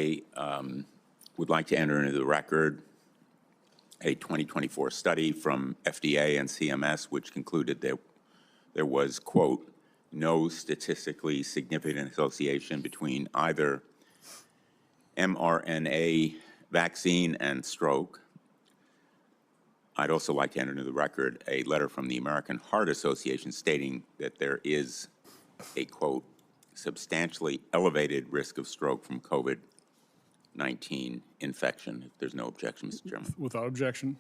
I would like to enter into the record a 2024 study from FDA and CMS, which concluded that there was, quote, no statistically significant association between either mRNA vaccine and stroke. I'd also like to enter into the record a letter from the American Heart Association stating that there is a, quote, substantially elevated risk of stroke from COVID-19 infection. If there's no objection, Mr. Chairman. Without objection.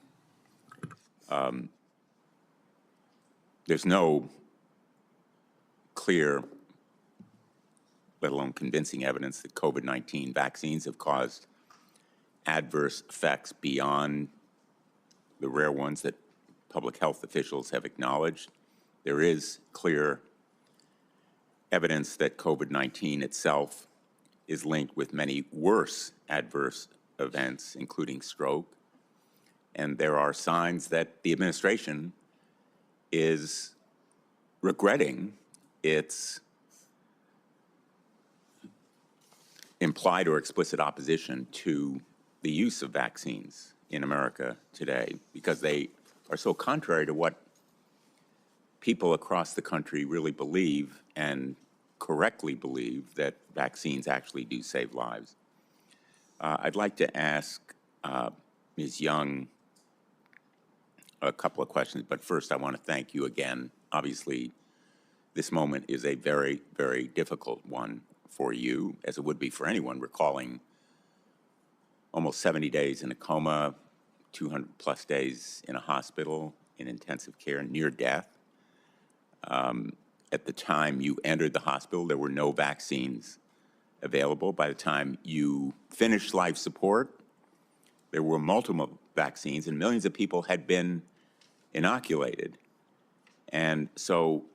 There's no clear, let alone convincing evidence that COVID-19 vaccines have caused adverse effects beyond the rare ones that public health officials have acknowledged. There is clear evidence that COVID-19 itself is linked with many worse adverse events, including stroke. And there are signs that the administration is regretting its implied or explicit opposition to the use of vaccines in America today, because they are so contrary to what people across the country really believe and correctly believe, that vaccines actually do save lives. I'd like to ask Ms. Young a couple of questions, but first I want to thank you again. Obviously, this moment is a very, very difficult one for you, as it would be for anyone, recalling almost 70 days in a coma, 200 plus days in a hospital, in intensive care, near death. At the time you entered the hospital, there were no vaccines available. By the time you finished life support, there were multiple vaccines and millions of people had been inoculated. And so,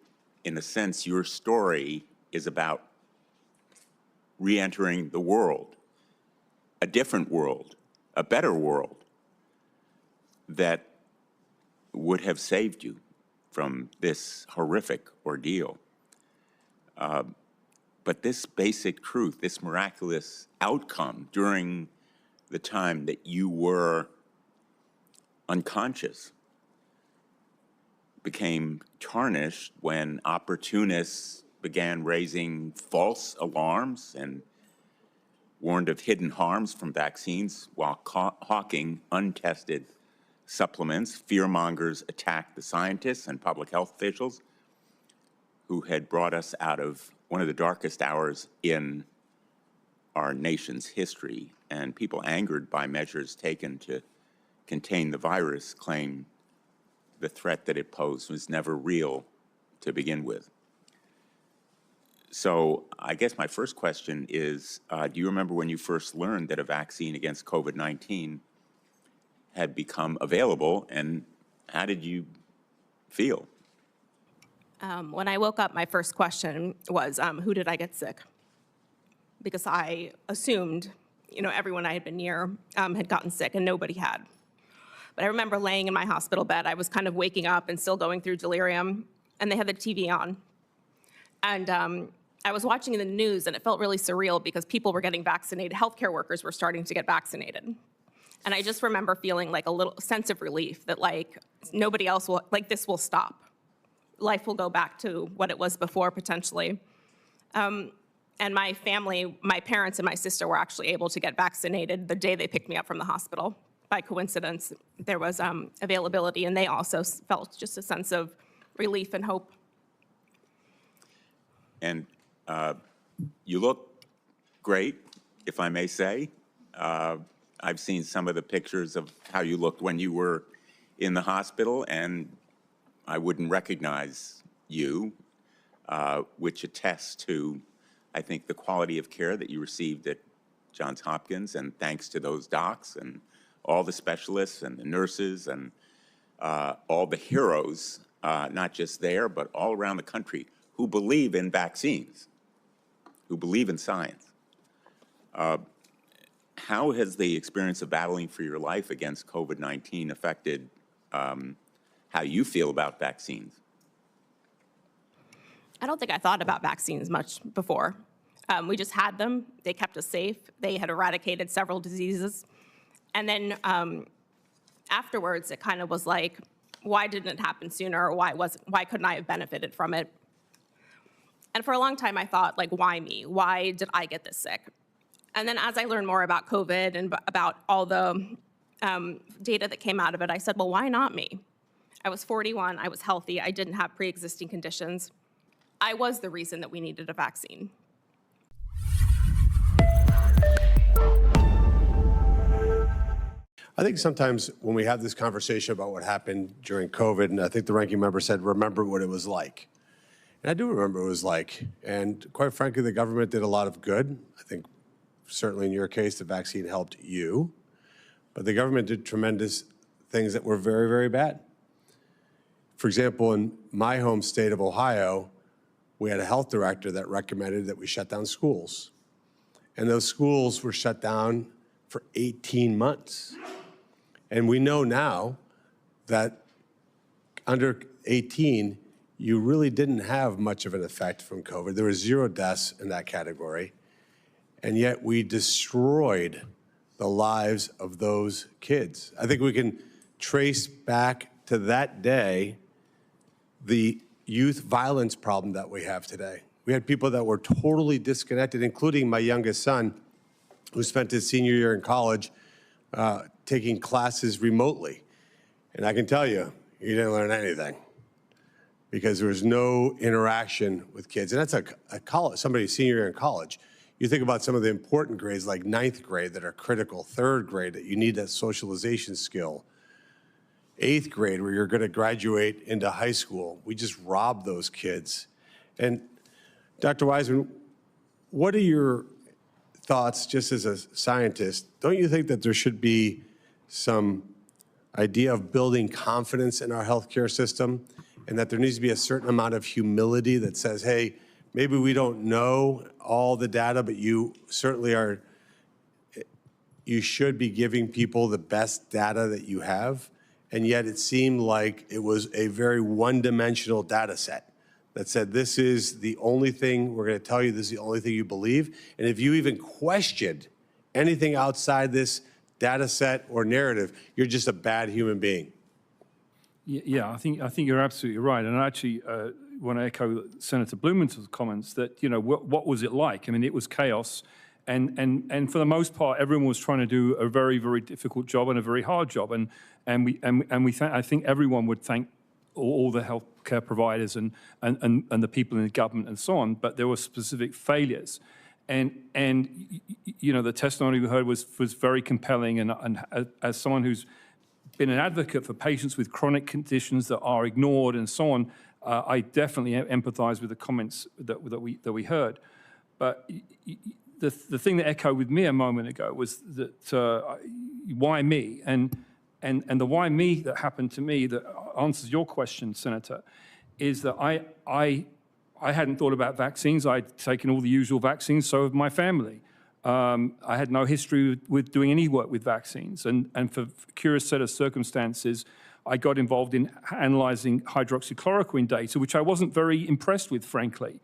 in a sense, your story is about re-entering the world, a different world, a better world that would have saved you from this horrific ordeal. But this basic truth, this miraculous outcome during the time that you were unconscious, became tarnished when opportunists began raising false alarms and warned of hidden harms from vaccines while hawking untested supplements. Fearmongers attacked the scientists and public health officials who had brought us out of one of the darkest hours in our nation's history. And people angered by measures taken to contain the virus claimed the threat that it posed was never real to begin with. So I guess my first question is, do you remember when you first learned that a vaccine against COVID-19 had become available, and how did you feel? When I woke up, my first question was, who did I get sick? Because I assumed, everyone I had been near had gotten sick, and nobody had. But I remember laying in my hospital bed. I was kind of waking up and still going through delirium, and they had the TV on. And I was watching the news, and it felt really surreal because people were getting vaccinated. Healthcare workers were starting to get vaccinated. And I just remember feeling like a little sense of relief that nobody else will, this will stop. Life will go back to what it was before, potentially. And my family, my parents and my sister were actually able to get vaccinated the day they picked me up from the hospital. By coincidence, there was availability, and they also felt just a sense of relief and hope. And you look great, if I may say. I've seen some of the pictures of how you looked when you were in the hospital, and I wouldn't recognize you, which attests to, I think, the quality of care that you received at Johns Hopkins, and thanks to those docs and all the specialists and the nurses and all the heroes, not just there, but all around the country, who believe in vaccines, who believe in science. How has the experience of battling for your life against COVID-19 affected how you feel about vaccines? I don't think I thought about vaccines much before. We just had them. They kept us safe. They had eradicated several diseases. And then afterwards, it kind of was like, why didn't it happen sooner? Or why couldn't I have benefited from it? And for a long time, I thought, like, why me? Why did I get this sick? And then as I learned more about COVID and about all the data that came out of it, I said, well, why not me? I was 41, I was healthy, I didn't have pre-existing conditions. I was the reason that we needed a vaccine. I think sometimes when we have this conversation about what happened during COVID, and I think the ranking member said, remember what it was like. And I do remember what it was like. And quite frankly, the government did a lot of good. I think certainly in your case, the vaccine helped you. But the government did tremendous things that were very, very bad. For example, in my home state of Ohio, we had a health director that recommended that we shut down schools. And those schools were shut down for 18 months. And we know now that under 18, you really didn't have much of an effect from COVID. There were 0 deaths in that category. And yet we destroyed the lives of those kids. I think we can trace back to that day the youth violence problem that we have today. We had people that were totally disconnected, including my youngest son, who spent his senior year in college taking classes remotely. And I can tell you, he didn't learn anything because there was no interaction with kids. And that's a college, somebody's senior year in college. You think about some of the important grades like 9th grade that are critical, 3rd grade that you need that socialization skill, 8th grade where you're going to graduate into high school. We just robbed those kids. And Dr. Wiseman, what are your thoughts just as a scientist? Don't you think that there should be some idea of building confidence in our healthcare system and that there needs to be a certain amount of humility that says, hey, maybe we don't know all the data, but you certainly are, you should be giving people the best data that you have. And yet it seemed like it was a very one-dimensional data set that said, this is the only thing we're going to tell you, this is the only thing you believe. And if you even questioned anything outside this data set or narrative, you're just a bad human being. Yeah, I think you're absolutely right. And I actually want to echo Senator Blumenthal's comments that, you know, what was it like? I mean, it was chaos. And for the most part, everyone was trying to do a very, very difficult job and a very hard job. I think everyone would thank all the healthcare providers and the people in the government and so on. But there were specific failures. And you know, the testimony we heard was very compelling. And as someone who's been an advocate for patients with chronic conditions that are ignored and so on, I definitely empathize with the comments that we heard. But the thing that echoed with me a moment ago was that why me? And the why me that happened to me that answers your question, Senator, is that I hadn't thought about vaccines. I'd taken all the usual vaccines, so had my family. I had no history with doing any work with vaccines. And for a curious set of circumstances, I got involved in analyzing hydroxychloroquine data, which I wasn't very impressed with, frankly.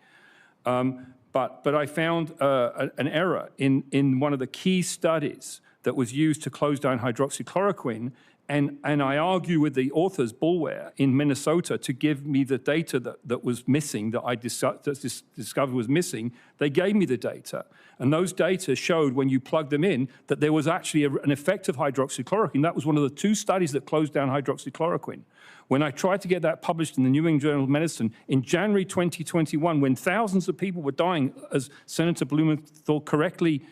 But I found an error in one of the key studies that was used to close down hydroxychloroquine. And I argue with the authors, Bulwer, in Minnesota, to give me the data that was missing, that I discovered was missing. They gave me the data. And those data showed, when you plugged them in, that there was actually an effect of hydroxychloroquine. That was one of the 2 studies that closed down hydroxychloroquine. When I tried to get that published in the New England Journal of Medicine in January 2021, when thousands of people were dying, as Senator Blumenthal correctly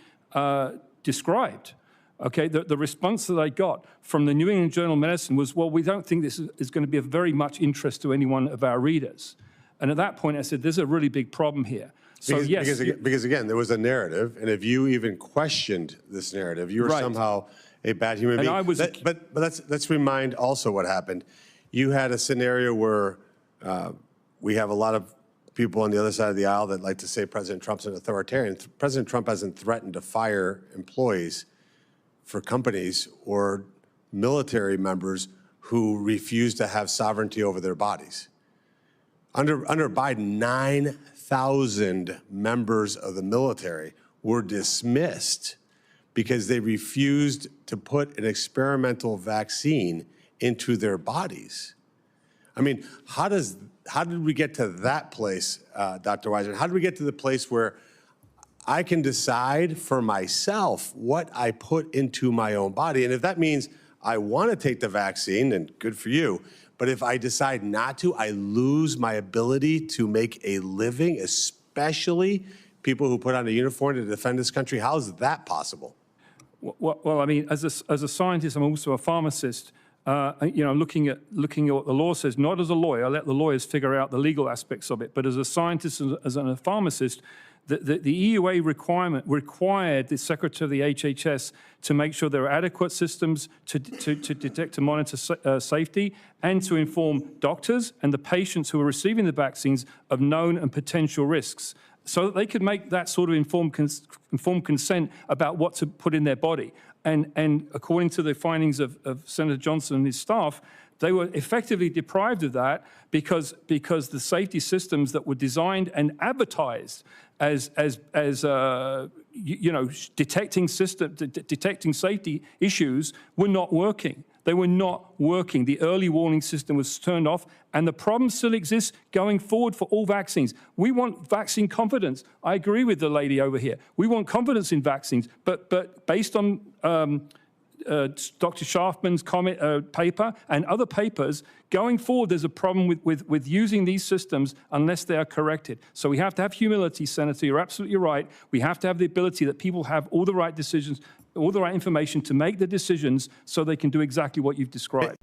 described, okay, the response that I got from the New England Journal of Medicine was, well, we don't think this is going to be of very much interest to any one of our readers. And at that point, I said, there's a really big problem here. So because again, there was a narrative, and if you even questioned this narrative, you were somehow a bad human being. I was, but let's remind also what happened. You had a scenario where we have a lot of people on the other side of the aisle that like to say President Trump's an authoritarian. President Trump hasn't threatened to fire employees for companies or military members who refuse to have sovereignty over their bodies. Under Biden, 100,000 members of the military were dismissed because they refused to put an experimental vaccine into their bodies. I mean, how did we get to that place, Dr. Weiser? How did we get to the place where I can decide for myself what I put into my own body? And if that means I want to take the vaccine, then good for you. But if I decide not to, I lose my ability to make a living, especially people who put on a uniform to defend this country. How is that possible? Well, I mean, as a scientist, I'm also a pharmacist. Looking at what the law says, not as a lawyer, I let the lawyers figure out the legal aspects of it, but as a scientist, as a pharmacist, the EUA requirement required the Secretary of the HHS to make sure there are adequate systems to detect and monitor safety and to inform doctors and the patients who are receiving the vaccines of known and potential risks, so that they could make that sort of informed consent about what to put in their body. And according to the findings of Senator Johnson and his staff, they were effectively deprived of that because the safety systems that were designed and advertised as detecting safety issues were not working. They were not working. The early warning system was turned off, and the problem still exists going forward for all vaccines. We want vaccine confidence. I agree with the lady over here. We want confidence in vaccines, but based on Dr. Sharfman's paper and other papers, going forward, there's a problem with using these systems unless they are corrected. So we have to have humility, Senator. You're absolutely right. We have to have the ability that people have all the right decisions, all the right information to make the decisions so they can do exactly what you've described.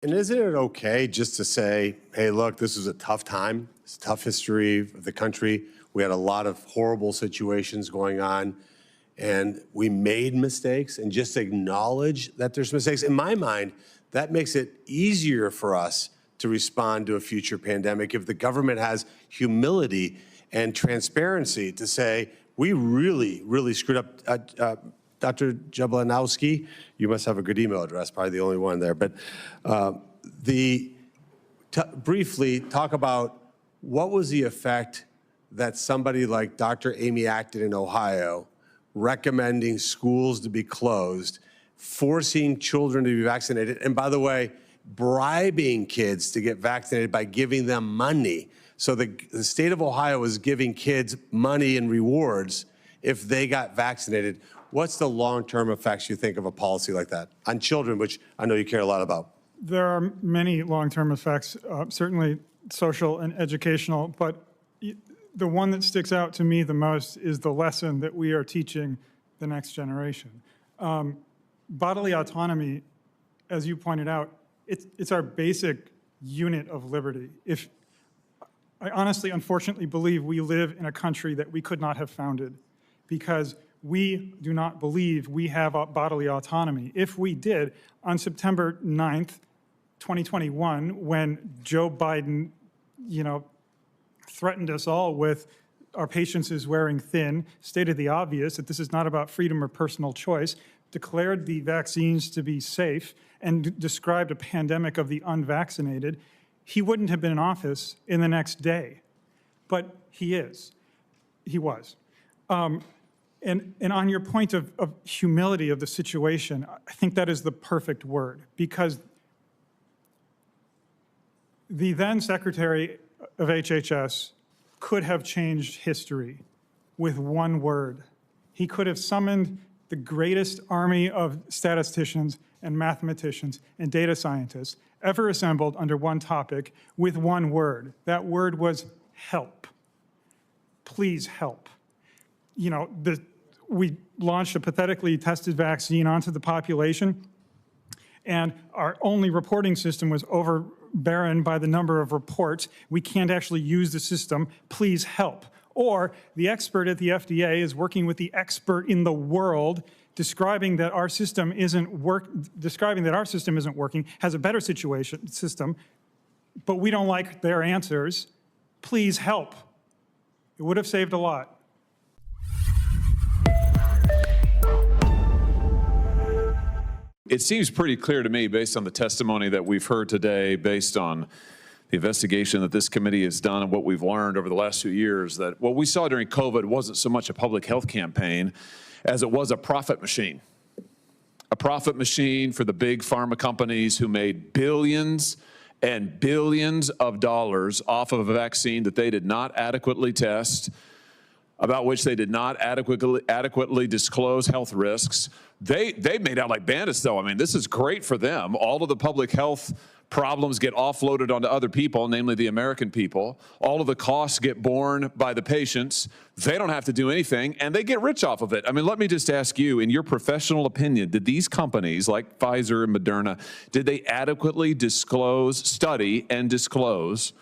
And isn't it okay just to say, hey, look, this was a tough time. It's a tough history of the country. We had a lot of horrible situations going on, and we made mistakes, and just acknowledge that there's mistakes. In my mind, that makes it easier for us to respond to a future pandemic if the government has humility and transparency to say, we really, really screwed up. Dr. Jablanowski, you must have a good email address, probably the only one there. But briefly talk about what was the effect that somebody like Dr. Amy Acton in Ohio recommending schools to be closed, forcing children to be vaccinated, and by the way, bribing kids to get vaccinated by giving them money. So the state of Ohio is giving kids money and rewards if they got vaccinated. What's the long-term effects, you think, of a policy like that on children, which I know you care a lot about? There are many long-term effects, certainly social and educational, but the one that sticks out to me the most is the lesson that we are teaching the next generation. Bodily autonomy, as you pointed out, it's our basic unit of liberty. I honestly, unfortunately, believe we live in a country that we could not have founded because we do not believe we have bodily autonomy. If we did, on September 9th, 2021, when Joe Biden, threatened us all with our patience is wearing thin, stated the obvious, that this is not about freedom or personal choice, declared the vaccines to be safe, and described a pandemic of the unvaccinated, he wouldn't have been in office in the next day. But he is. He was. And on your point of humility of the situation, I think that is the perfect word, because the then Secretary of HHS could have changed history with one word. He could have summoned the greatest army of statisticians and mathematicians and data scientists ever assembled under one topic with one word. That word was help. Please help. We launched a pathetically tested vaccine onto the population, and our only reporting system was overbearing by the number of reports. We can't actually use the system. Please help. Or the expert at the FDA is working with the expert in the world, describing that our system isn't working, has a better system, but we don't like their answers. Please help. It would have saved a lot. it seems pretty clear to me, based on the testimony that we've heard today, based on the investigation that this committee has done and what we've learned over the last few years, that what we saw during COVID wasn't so much a public health campaign as it was a profit machine. A profit machine for the big pharma companies who made billions and billions of dollars off of a vaccine that they did not adequately test, about which they did not adequately disclose health risks. They made out like bandits, though. I mean, this is great for them. All of the public health problems get offloaded onto other people, namely the American people. All of the costs get borne by the patients. They don't have to do anything, and they get rich off of it. I mean, let me just ask you, in your professional opinion, did these companies like Pfizer and Moderna, did they adequately study and disclose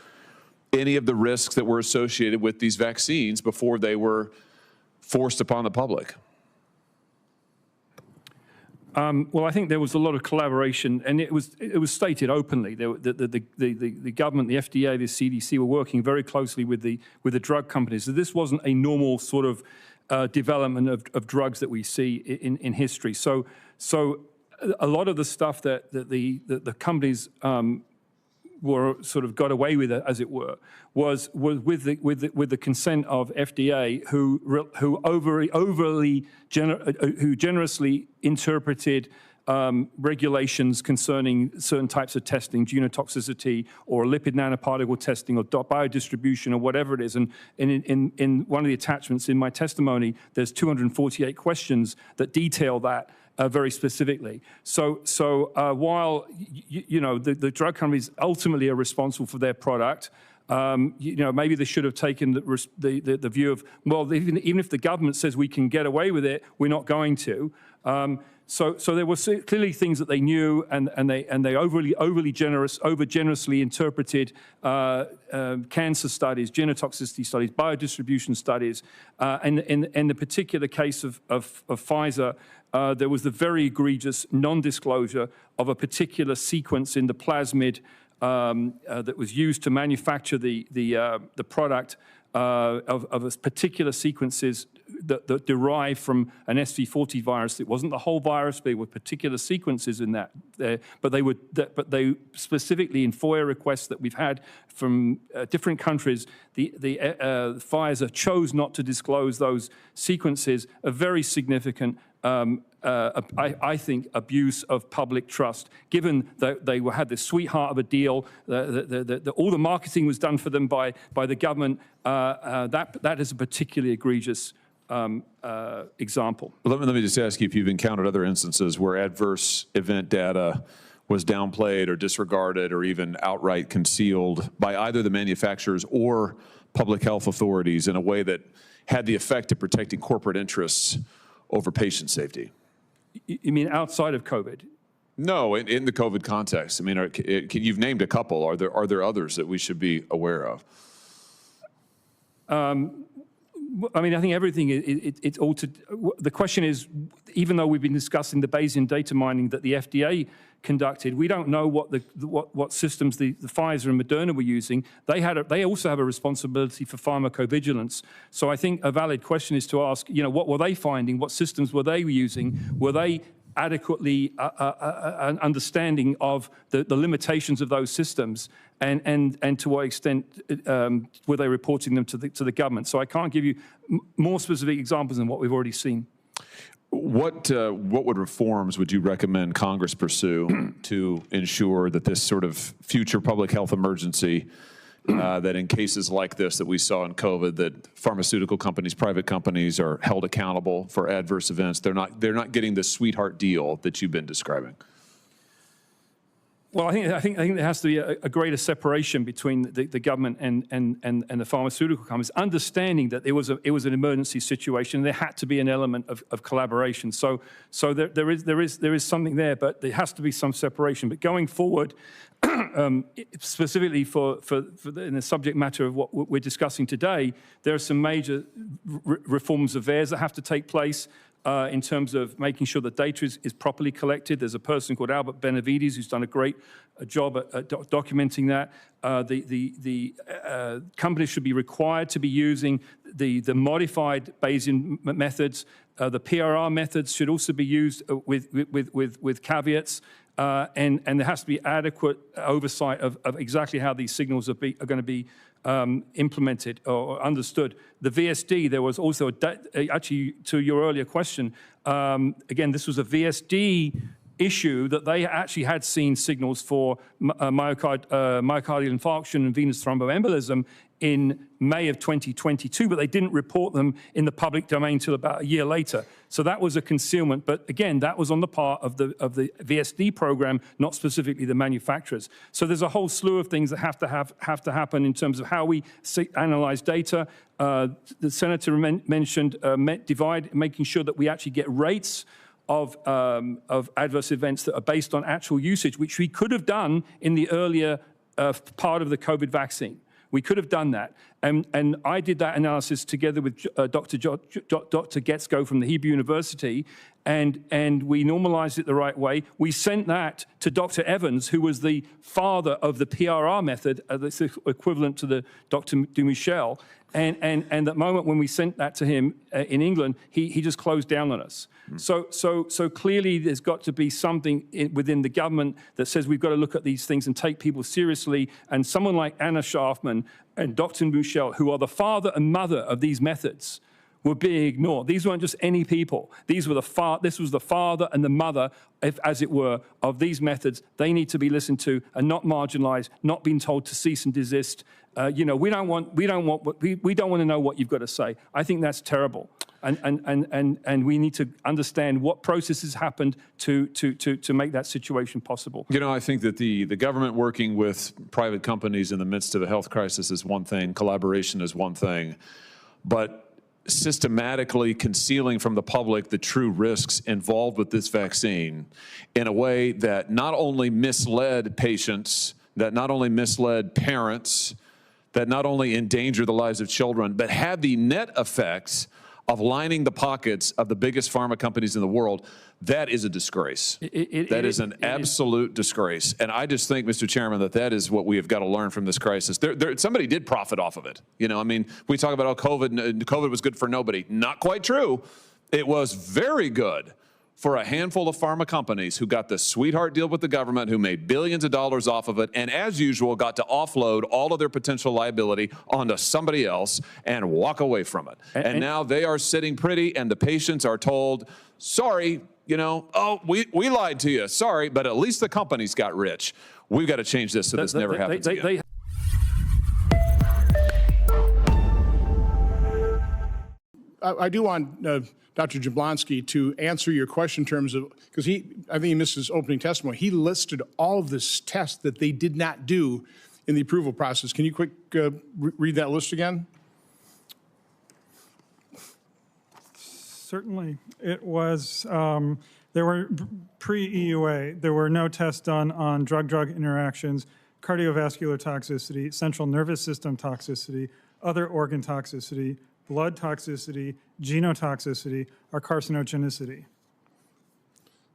any of the risks that were associated with these vaccines before they were forced upon the public? Well, I think there was a lot of collaboration, and it was stated openly. The government, the FDA, the CDC were working very closely with the drug companies. So this wasn't a normal sort of development of drugs that we see in history. So a lot of the stuff that the companies were sort of got away with it, as it were, was with the consent of FDA, who generously interpreted regulations concerning certain types of testing, genotoxicity or lipid nanoparticle testing or biodistribution or whatever it is. And in one of the attachments in my testimony, there's 248 questions that detail that very specifically. So while the drug companies ultimately are responsible for their product, maybe they should have taken the view of, well, even if the government says we can get away with it, we're not going to. So there were clearly things that they knew, and they over generously interpreted cancer studies, genotoxicity studies, biodistribution studies. And in the particular case of Pfizer, there was the very egregious non-disclosure of a particular sequence in the plasmid that was used to manufacture the product of a particular sequences that derive from an SV40 virus. It wasn't the whole virus, but there were particular sequences in that. But they specifically, in FOIA requests that we've had from different countries, the Pfizer chose not to disclose those sequences. A very significant, I think, abuse of public trust, given that they had this sweetheart of a deal, all the marketing was done for them by the government. That is a particularly egregious example. Let me just ask you if you've encountered other instances where adverse event data was downplayed or disregarded or even outright concealed by either the manufacturers or public health authorities in a way that had the effect of protecting corporate interests over patient safety. You mean outside of COVID? No, in the COVID context. I mean, you've named a couple. Are there others that we should be aware of? I mean, I think everything, it's all to, the question is, even though we've been discussing the Bayesian data mining that the FDA conducted, we don't know what systems the Pfizer and Moderna were using. They also have a responsibility for pharmacovigilance. So I think a valid question is to ask, what were they finding? What systems were they using? Were they adequately understanding of the limitations of those systems, and to what extent were they reporting them to the government? So I can't give you more specific examples than what we've already seen. What reforms would you recommend Congress pursue to ensure that this sort of future public health emergency, that in cases like this that we saw in COVID, that pharmaceutical companies, private companies are held accountable for adverse events? They're not getting the sweetheart deal that you've been describing. Well, I think there has to be a greater separation between the government and the pharmaceutical companies, understanding that it was an emergency situation. There had to be an element of collaboration. So there is something there, but there has to be some separation. But going forward, specifically in the subject matter of what we're discussing today, there are some major reforms of VAERS that have to take place. In terms of making sure that data is properly collected. There's a person called Albert Benavides who's done a great job at documenting that. The companies should be required to be using the modified Bayesian methods The PRR methods should also be used with caveats. And there has to be adequate oversight of exactly how these signals are going to be implemented or understood. The VSD, there was also, actually, to your earlier question, again, this was a VSD issue that they actually had seen signals for myocardial infarction and venous thromboembolism in May of 2022, but they didn't report them in the public domain until about a year later. So that was a concealment. But again, that was on the part of the VSD program, not specifically the manufacturers. So there's a whole slew of things that have to happen in terms of how we analyze data. The senator mentioned making sure that we actually get rates of adverse events that are based on actual usage, which we could have done in the earlier part of the COVID vaccine. We could have done that. And I did that analysis together with Dr. Getzko from the Hebrew University, and we normalized it the right way. We sent that to Dr. Evans, who was the father of the PRR method, that's equivalent to the Dr. Dumichel. And at the moment when we sent that to him in England, he just closed down on us. So clearly there's got to be something within the government that says we've got to look at these things and take people seriously. And someone like Anna Schaafman and Dr. Dumichel, who are the father and mother of these methods, were being ignored. These weren't just any people. This was the father and the mother, as it were, of these methods. They need to be listened to and not marginalized, not being told to cease and desist. We don't want to know what you've got to say. I think that's terrible. And we need to understand what processes happened to make that situation possible. You know, I think that the government working with private companies in the midst of a health crisis is one thing, collaboration is one thing, but systematically concealing from the public the true risks involved with this vaccine in a way that not only misled patients, that not only misled parents, that not only endangered the lives of children, but had the net effects of lining the pockets of the biggest pharma companies in the world, that is a disgrace. That is an absolute disgrace. And I just think, Mr. Chairman, that is what we have got to learn from this crisis. Somebody did profit off of it. You know, I mean, we talk about how COVID was good for nobody. Not quite true. It was very good for a handful of pharma companies who got the sweetheart deal with the government, who made billions of dollars off of it, and as usual, got to offload all of their potential liability onto somebody else and walk away from it. And now they are sitting pretty, and the patients are told, sorry, you know, oh, we lied to you, sorry, but at least the companies got rich. We've got to change this so this never happens again. I do want Dr. Jablonski to answer your question in terms of, because I think he missed his opening testimony. He listed all of this tests that they did not do in the approval process. Can you quick read that list again? Certainly. It was, there were pre-EUA, there were no tests done on drug-drug interactions, cardiovascular toxicity, central nervous system toxicity, other organ toxicity, blood toxicity, genotoxicity, or carcinogenicity.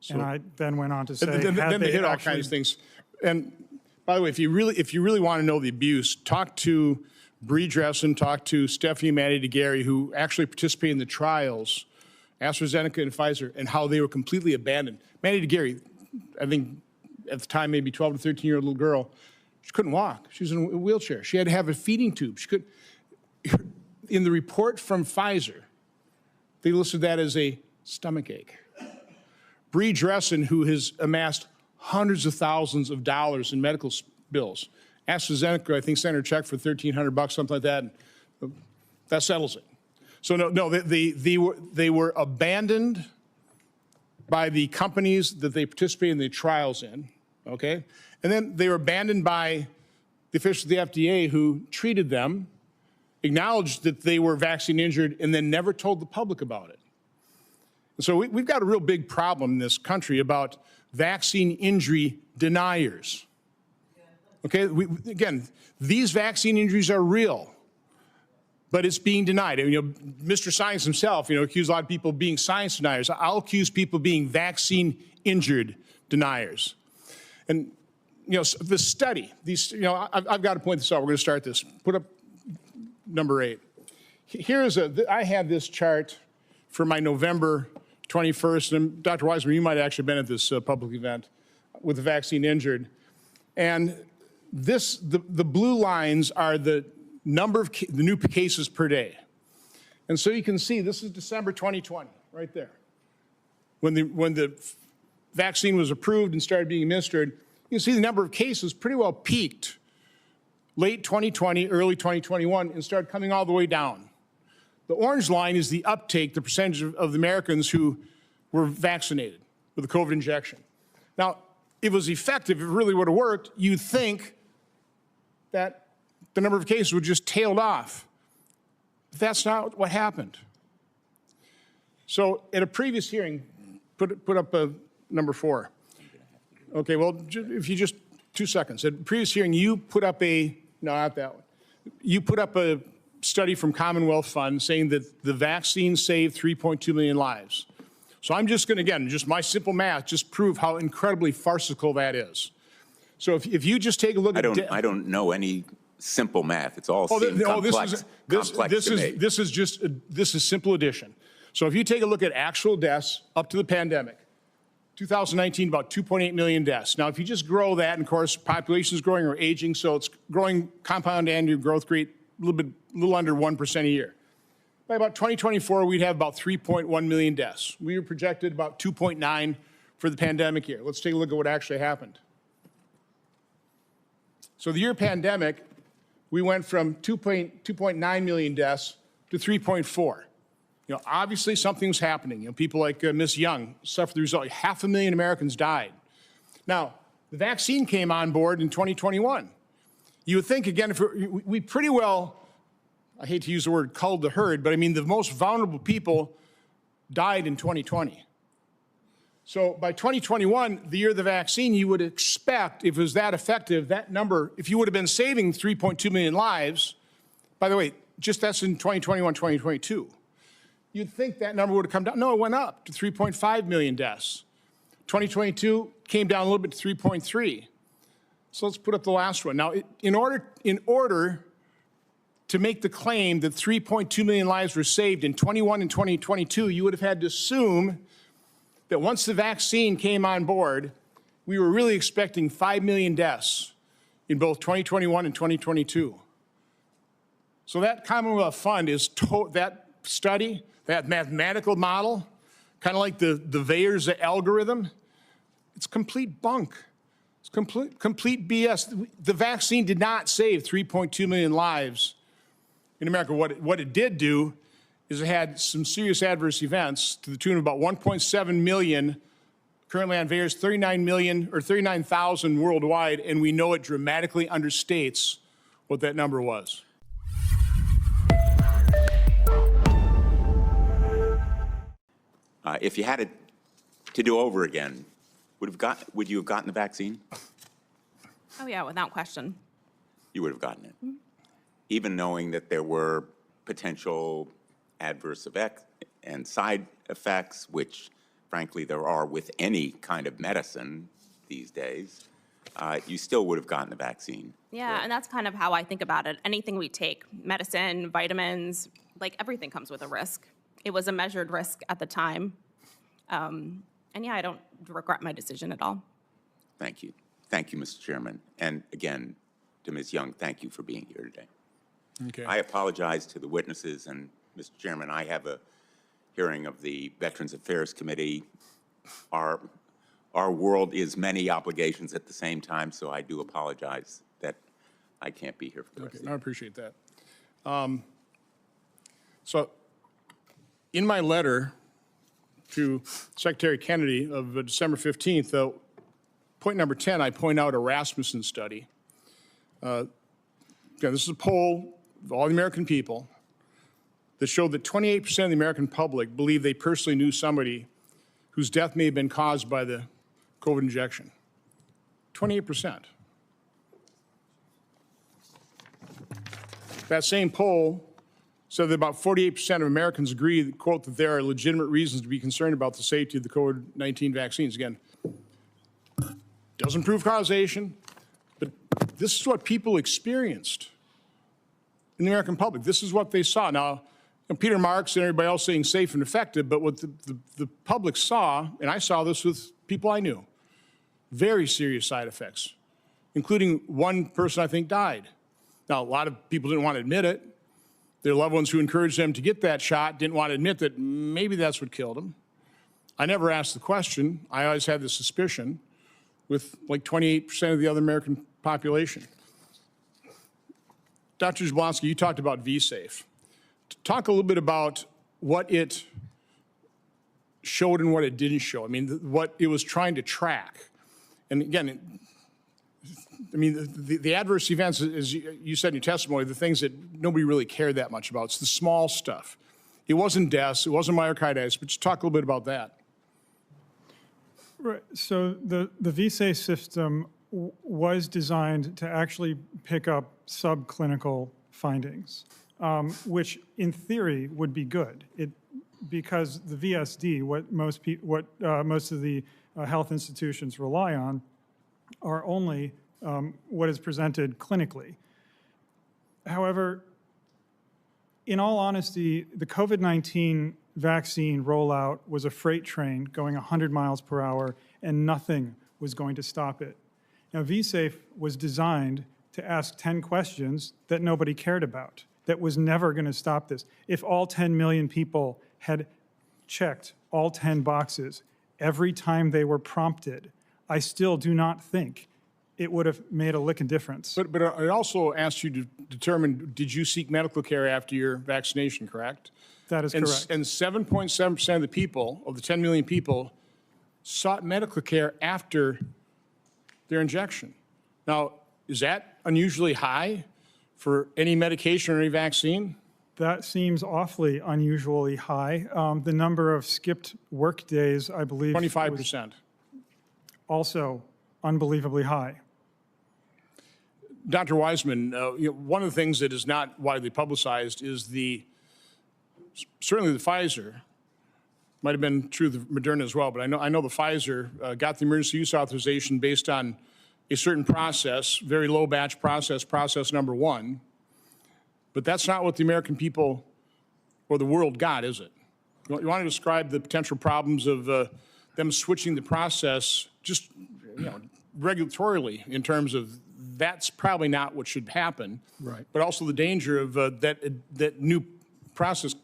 So, and I then went on to say, then they hit all kinds of things. And by the way, if you really want to know the abuse, talk to Bree Dressen, talk to Stephanie Manny-DeGarry, who actually participated in the trials, AstraZeneca and Pfizer, and how they were completely abandoned. Manny-DeGarry, I think at the time maybe 12 to 13-year-old little girl, she couldn't walk. She was in a wheelchair. She had to have a feeding tube. She could. In the report from Pfizer, they listed that as a stomach ache. Bree Dressen, who has amassed hundreds of thousands of dollars in medical bills. AstraZeneca, I think, sent her a check for $1,300, something like that, and that settles it. So no, they were abandoned by the companies that they participated in the trials in, okay? And then they were abandoned by the officials of the FDA who treated them, acknowledged that they were vaccine injured, and then never told the public about it. And so we've got a real big problem in this country about vaccine injury deniers. Okay, again, these vaccine injuries are real, but it's being denied. And, you know, Mr. Science himself, accused a lot of people of being science deniers. I'll accuse people of being vaccine injured deniers. And, the study, I've got to point this out. We're going to start this. Put up number 8. I have this chart for my November 21st, and Dr. Wiseman, you might have actually been at this public event with the vaccine injured. And the blue lines are the number of the new cases per day. And so you can see this is December 2020, right there. When the vaccine was approved and started being administered, you can see the number of cases pretty well peaked late 2020, early 2021, and started coming all the way down. The orange line is the uptake, the percentage of the Americans who were vaccinated with the COVID injection. Now, if it was effective, if it really would have worked, you'd think that the number of cases would just tailed off. But that's not what happened. So at a previous hearing, put up number 4. Okay, well, if you just 2 seconds. At a previous hearing, you put up no, not that one. You put up a study from Commonwealth Fund saying that the vaccine saved 3.2 million lives. So I'm just going to, again, just my simple math, just prove how incredibly farcical that is. So if you just take a look I don't know any simple math. It's all complex to me. This is simple addition. So if you take a look at actual deaths up to the pandemic, 2019, about 2.8 million deaths. Now, if you just grow that, and of course, population is growing or aging, so it's growing compound annual growth rate a little under 1% a year. By about 2024, we'd have about 3.1 million deaths. We were projected about 2.9 for the pandemic year. Let's take a look at what actually happened. So the year pandemic, we went from 2.9 million deaths to 3.4. You know, obviously something was happening. You know, people like Ms. Young suffered the result. 500,000 Americans died. Now, the vaccine came on board in 2021. You would think, again, if we pretty well, I hate to use the word culled the herd, but I mean the most vulnerable people died in 2020. So by 2021, the year of the vaccine, you would expect, if it was that effective, that number, if you would have been saving 3.2 million lives, by the way, just that's in 2021, 2022. You'd think that number would have come down. No, it went up to 3.5 million deaths. 2022 came down a little bit to 3.3. So let's put up the last one. Now, in order to make the claim that 3.2 million lives were saved in 21 and 2022, you would have had to assume that once the vaccine came on board, we were really expecting 5 million deaths in both 2021 and 2022. So that Commonwealth Fund is that study, that mathematical model, kind of like the Veyer's algorithm, it's complete bunk. It's complete BS. The vaccine did not save 3.2 million lives in America. What it did do is it had some serious adverse events to the tune of about 1.7 million currently on Veyer's, 39,000 worldwide, and we know it dramatically understates what that number was. If you had it to do over again, would you have gotten the vaccine? Oh, yeah, without question. You would have gotten it, even knowing that there were potential adverse effects and side effects, which, frankly, there are with any kind of medicine these days. You still would have gotten the vaccine. Yeah, correct? and that's kind of how I think about it. Anything we take, medicine, vitamins, like everything comes with a risk. It was a measured risk at the time. And yeah, I don't regret my decision at all. Thank you. Thank you, Mr. Chairman. And again, to Ms. Young, thank you for being here today. Okay. I apologize to the witnesses, and Mr. Chairman, I have a hearing of the Veterans Affairs Committee. Our world is many obligations at the same time, so I do apologize that I can't be here for the rest of the I appreciate that. So in my letter to Secretary Kennedy of December 15th, point number 10, I point out a Rasmussen study. Again, this is a poll of all the American people that showed that 28% of the American public believe they personally knew somebody whose death may have been caused by the COVID injection. 28%. That same poll said that about 48% of Americans agree, quote, that there are legitimate reasons to be concerned about the safety of the COVID-19 vaccines. Again, doesn't prove causation, but this is what people experienced in the American public. This is what they saw. Now, and Peter Marks and everybody else saying safe and effective, but what the public saw, and I saw this with people I knew, very serious side effects, including one person I think died. Now, a lot of people didn't want to admit it. Their loved ones who encouraged them to get that shot didn't want to admit that maybe that's what killed them. I never asked the question. I always had the suspicion with like 28% of the other American population. Dr. Jablonski, you talked about V-Safe. Talk a little bit about what it showed and what it didn't show. I mean, what it was trying to track. And again, the adverse events, as you said in your testimony, the things that nobody really cared that much about. It's the small stuff. It wasn't deaths, it wasn't myocarditis, but just talk a little bit about that. Right. So the V-Safe system was designed to actually pick up subclinical findings, which in theory would be good. Because the VSD, what most of the health institutions rely on, are only what is presented clinically. However, in all honesty, the COVID-19 vaccine rollout was a freight train going 100 miles per hour, and nothing was going to stop it. Now, V-Safe was designed to ask 10 questions that nobody cared about, that was never going to stop this. If all 10 million people had checked all 10 boxes every time they were prompted, I still do not think it would have made a lick of difference. But I also asked you to determine, did you seek medical care after your vaccination, correct? That is correct. And 7.7% of the people, of the 10 million people, sought medical care after their injection. Now, is that unusually high for any medication or any vaccine? That seems awfully unusually high. The number of skipped work days, I believe, 25%. Also unbelievably high. Dr. Wiseman, one of the things that is not widely publicized is certainly the Pfizer, might have been true of the Moderna as well, but I know the Pfizer got the emergency use authorization based on a certain process, very low batch process number one. But that's not what the American people or the world got, is it? You want to describe the potential problems of them switching the process just regulatorily in terms of that's probably not what should happen. Right. But also the danger of that new process,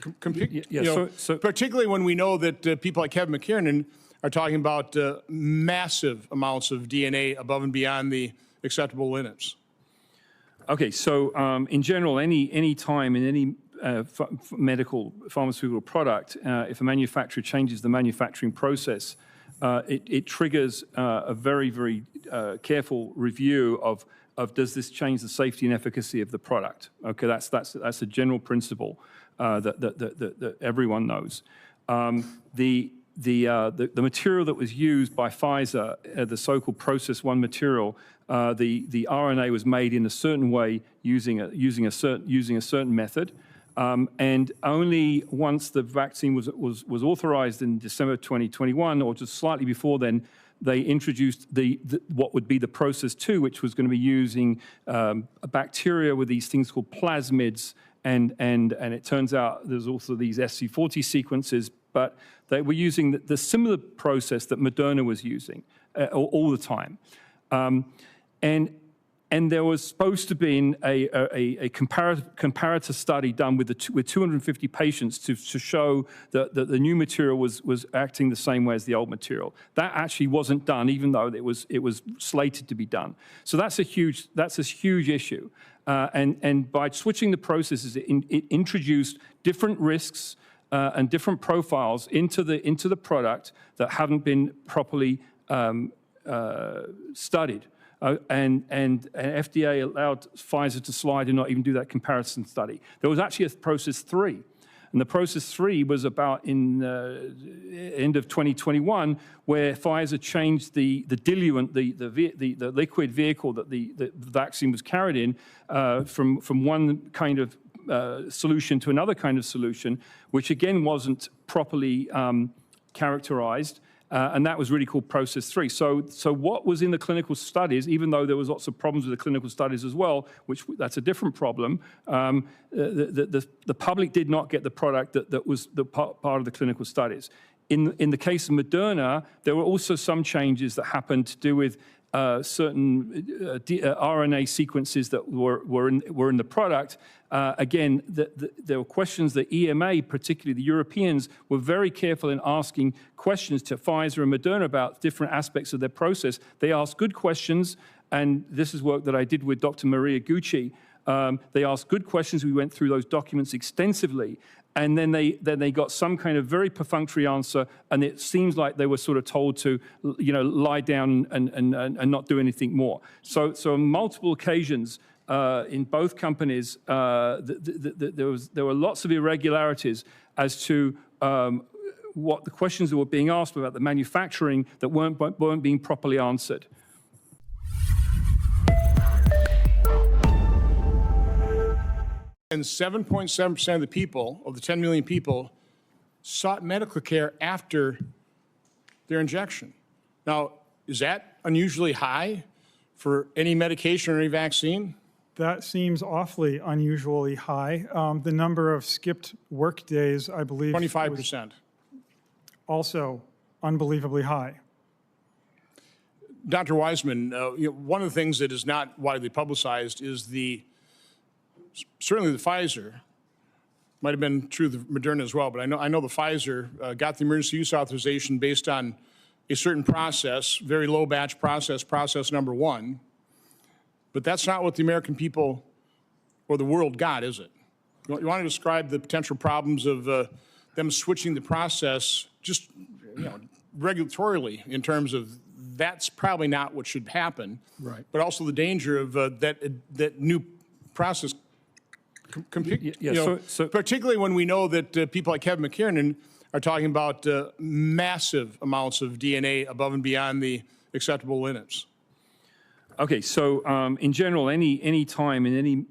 particularly when we know that people like Kevin McKiernan are talking about massive amounts of DNA above and beyond the acceptable limits. Okay, so in general, any time in any medical pharmaceutical product, if a manufacturer changes the manufacturing process, it triggers a very, very careful review of does this change the safety and efficacy of the product. Okay, that's a general principle that everyone knows. The material that was used by Pfizer, the so-called Process 1 material, the RNA was made in a certain way using a certain method, and only once the vaccine was authorized in December 2021, or just slightly before then, they introduced what would be the Process 2, which was going to be using a bacteria with these things called plasmids, and it turns out there's also these SC40 sequences, but they were using the similar process that Moderna was using all the time. And there was supposed to be a comparator study done with 250 patients to show that the new material was acting the same way as the old material. That actually wasn't done, even though it was slated to be done. So that's a huge issue. And by switching the processes, it introduced different risks and different profiles into the product that haven't been properly studied. And FDA allowed Pfizer to slide and not even do that comparison study. There was actually a Process 3. And the Process 3 was about in end of 2021, where Pfizer changed the diluent, the liquid vehicle that the vaccine was carried in from one kind of solution to another kind of solution, which again wasn't properly characterized. And that was really called process 3. So what was in the clinical studies, even though there was lots of problems with the clinical studies as well, which that's a different problem, the public did not get the product that was the part of the clinical studies. In the case of Moderna, there were also some changes that happened to do with certain RNA sequences that were in the product. Again, there were questions that EMA, particularly the Europeans, were very careful in asking questions to Pfizer and Moderna about different aspects of their process. They asked good questions, and this is work that I did with Dr. Maria Gucci. They asked good questions. We went through those documents extensively. And then they got some kind of very perfunctory answer, and it seems like they were sort of told to, lie down and not do anything more. So on multiple occasions in both companies, there were lots of irregularities as to what the questions that were being asked about the manufacturing that weren't being properly answered. And 7.7% of the people, of the 10 million people, sought medical care after their injection. Now, is that unusually high for any medication or any vaccine? That seems awfully unusually high. The number of skipped work days, I believe, 25%. Also unbelievably high. Dr. Wiseman, one of the things that is not widely publicized is certainly the Pfizer, might have been true of the Moderna as well, but I know the Pfizer got the emergency use authorization based on a certain process, very low batch process number 1. But that's not what the American people or the world got, is it? You want to describe the potential problems of them switching the process just regulatorily in terms of that's probably not what should happen, right? But also the danger of that new process. Particularly when we know that people like Kevin McKiernan are talking about massive amounts of DNA above and beyond the acceptable limits. Okay, so in general, any time in any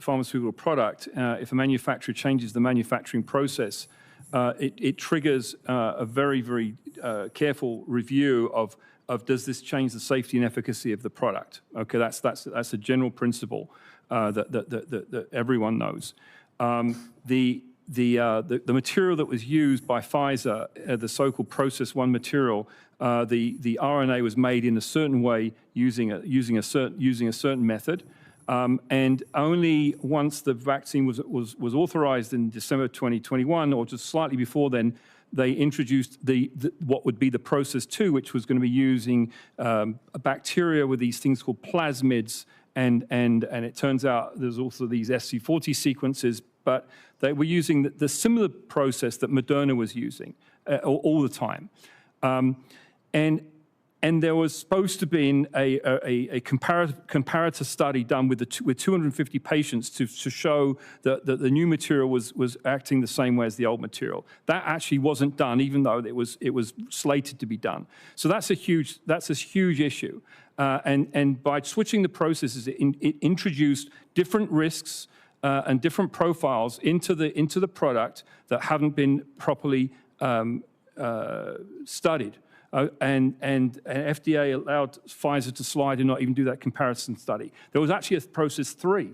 pharmaceutical product, if a manufacturer changes the manufacturing process, it triggers a very, very careful review of does this change the safety and efficacy of the product? Okay, that's a general principle that everyone knows. The material that was used by Pfizer, the so-called process 1 material, the RNA was made in a certain way using a certain method, and only once the vaccine was authorized in December 2021, or just slightly before then, they introduced what would be the process 2, which was going to be using a bacteria with these things called plasmids, and it turns out there's also these SC40 sequences, but they were using the similar process that Moderna was using all the time. And there was supposed to be a comparator study done with 250 patients to show that the new material was acting the same way as the old material. That actually wasn't done, even though it was slated to be done. So that's a huge issue. And by switching the processes, it introduced different risks and different profiles into the product that haven't been properly studied. And FDA allowed Pfizer to slide and not even do that comparison study. There was actually a process 3.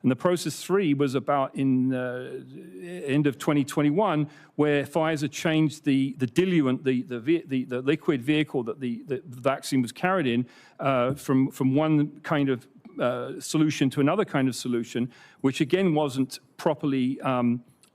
And the process 3 was about in end of 2021, where Pfizer changed the diluent, the liquid vehicle that the vaccine was carried in, from one kind of solution to another kind of solution, which again wasn't properly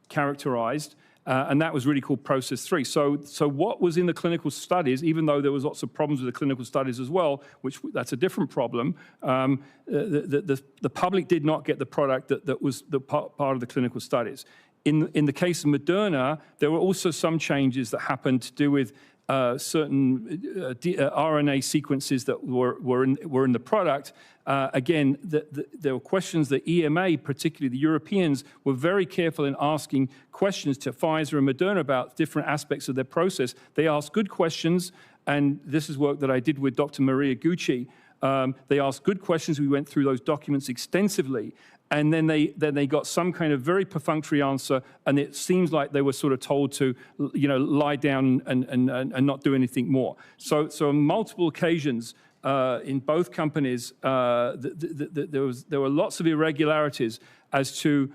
characterized. And that was really called process 3. So what was in the clinical studies, even though there was lots of problems with the clinical studies as well, which that's a different problem, the public did not get the product that was the part of the clinical studies. In the case of Moderna, there were also some changes that happened to do with certain RNA sequences that were in the product. Again, there were questions that EMA, particularly the Europeans, were very careful in asking questions to Pfizer and Moderna about different aspects of their process. They asked good questions, and this is work that I did with Dr. Maria Gucci. They asked good questions. We went through those documents extensively. And then they got some kind of very perfunctory answer, and it seems like they were sort of told to, lie down and not do anything more. So on multiple occasions in both companies, there were lots of irregularities as to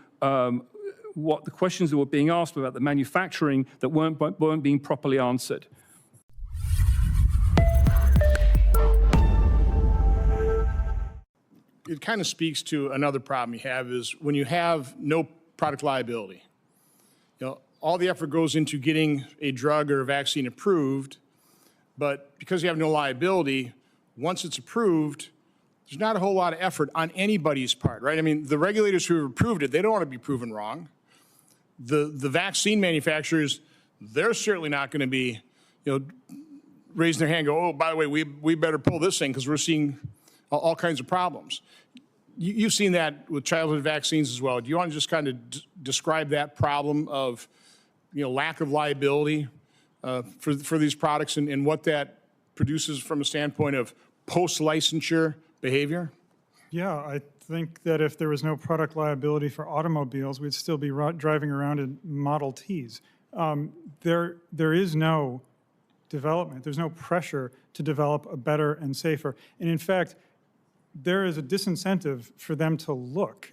what the questions that were being asked about the manufacturing that weren't being properly answered. It kind of speaks to another problem you have is when you have no product liability. All the effort goes into getting a drug or a vaccine approved, but because you have no liability, once it's approved, there's not a whole lot of effort on anybody's part, right? I mean, the regulators who have approved it, they don't want to be proven wrong. The vaccine manufacturers, they're certainly not going to be, raising their hand and go, oh, by the way, we better pull this thing because we're seeing all kinds of problems. You've seen that with childhood vaccines as well. Do you want to just kind of describe that problem of, lack of liability for these products and what that produces from a standpoint of post-licensure behavior? Yeah, I think that if there was no product liability for automobiles, we'd still be driving around in Model Ts. There is no development. There's no pressure to develop a better and safer. And in fact, there is a disincentive for them to look.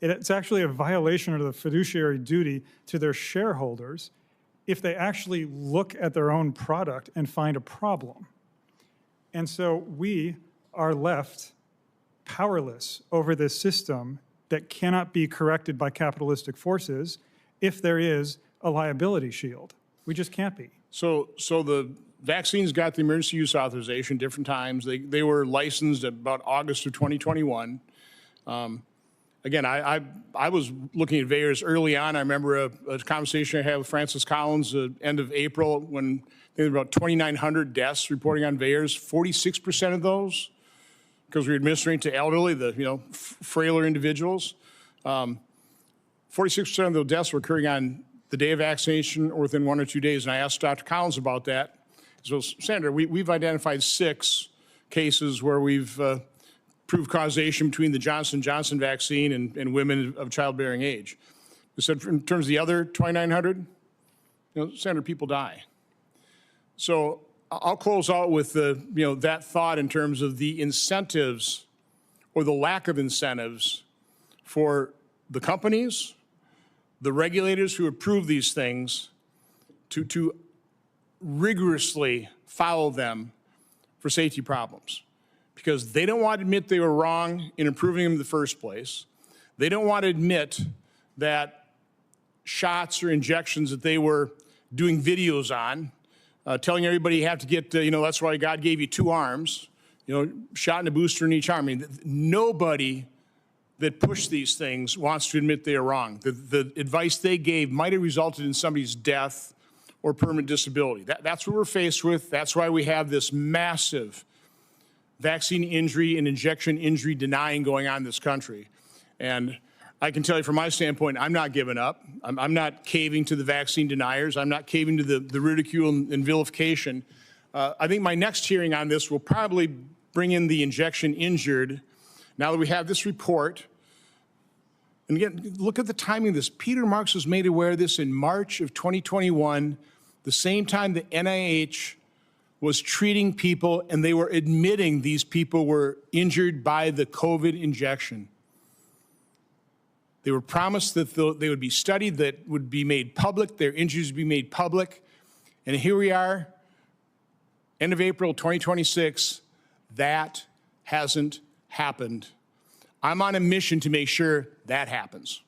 It's actually a violation of the fiduciary duty to their shareholders if they actually look at their own product and find a problem. And so we are left powerless over this system that cannot be corrected by capitalistic forces if there is a liability shield. We just can't be. So the vaccines got the emergency use authorization different times. They were licensed about August of 2021. Again, I was looking at VAERS early on. I remember a conversation I had with Francis Collins at the end of April when there were about 2,900 deaths reporting on VAERS. 46% of those, because we were administering to elderly, the frailer individuals. 46% of those deaths were occurring on the day of vaccination or within 1 or 2 days. And I asked Dr. Collins about that. So, Senator, we've identified 6 cases where we've proved causation between the Johnson & Johnson vaccine and women of childbearing age. We said in terms of the other 2,900, Senator, people die. So I'll close out with that thought in terms of the incentives or the lack of incentives for the companies, the regulators who approve these things to rigorously follow them for safety problems, because they don't want to admit they were wrong in approving them in the first place. They don't want to admit that shots or injections that they were doing videos on, telling everybody you have to get, that's why God gave you 2 arms, shot in a booster in each arm. I mean, nobody that pushed these things wants to admit they are wrong. The advice they gave might have resulted in somebody's death or permanent disability. That's what we're faced with. That's why we have this massive vaccine injury and injection injury denying going on in this country. And I can tell you from my standpoint, I'm not giving up. I'm not caving to the vaccine deniers. I'm not caving to the ridicule and vilification. I think my next hearing on this will probably bring in the injection injured. Now that we have this report, and again, look at the timing of this. Peter Marks was made aware of this in March of 2021, the same time the NIH was treating people and they were admitting these people were injured by the COVID injection. They were promised that they would be studied, that would be made public, their injuries would be made public. And here we are, end of April 2026, that hasn't happened. I'm on a mission to make sure that happens.